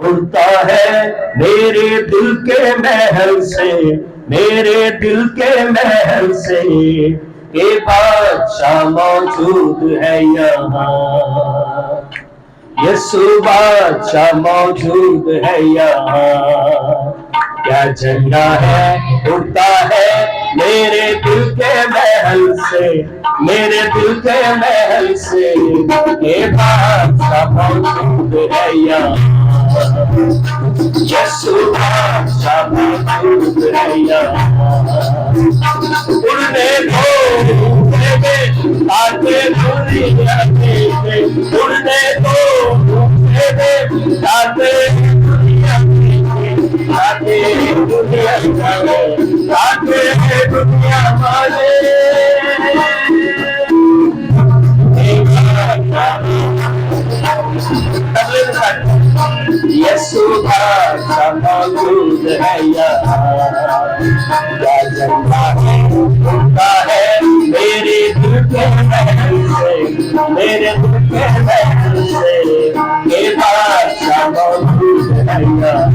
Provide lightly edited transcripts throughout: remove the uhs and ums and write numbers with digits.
उड़ता है मेरे दिल के महल से, मेरे दिल के महल से, ये बादशाह मौजूद है यहाँ। यीशु बादशाह मौजूद है यहाँ। क्या झंडा है उड़ता है मेरे दिल के महल से, मेरे दिल के महल से, ये बादशाह मौजूद है यहाँ। यीशु बादशाह मौजूद है यहाँ। उड़ने दो आके दुनिया देखे, उड़ने दो आके दुनिया देखे, आके दुनिया जाने, आके दुनिया माने। यीशु बादशाह मौजूद है यहाँ। क्या झंडा है उड़ता है मेरे दिल के महल से, मेरे दिल के महल से, ये बादशाह मौजूद है यहाँ।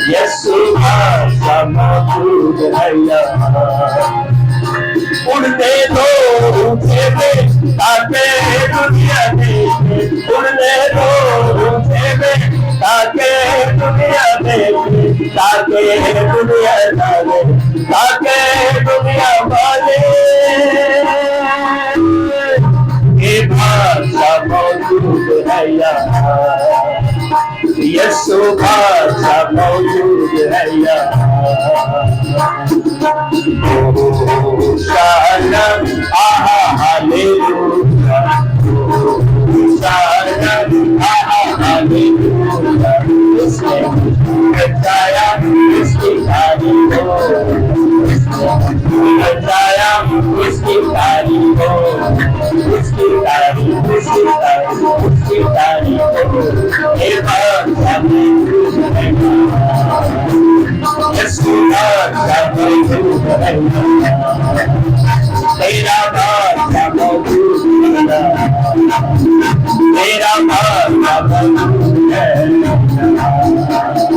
यीशु बादशाह मौजूद है यहाँ। उड़ने दो ऊंचे में ताके दुनिया देखे, उड़ने दो ऊंचे में ताके दुनिया देखे, ताके दुनिया जाने, ताके दुनिया माने। ये बादशाह मौजूद है यहाँ। यीशु बादशाह मौजूद है यहाँ। होशाना आहा हालेलुया, होशाना आहा हालेलुया। इसने बचाया इसकी तारीफ हो, इसने बचाया इसकी तारीफ हो, इसकी तारीफ, इसकी तारीफ, इसकी तारीफ हो। ये बादशाह मौजूद है यहाँ। यीशु बादशाह मौजूद है यहाँ। तेरा बादशाह मौजूद है यहाँ। तेरा बादशाह मौजूद है यहाँ।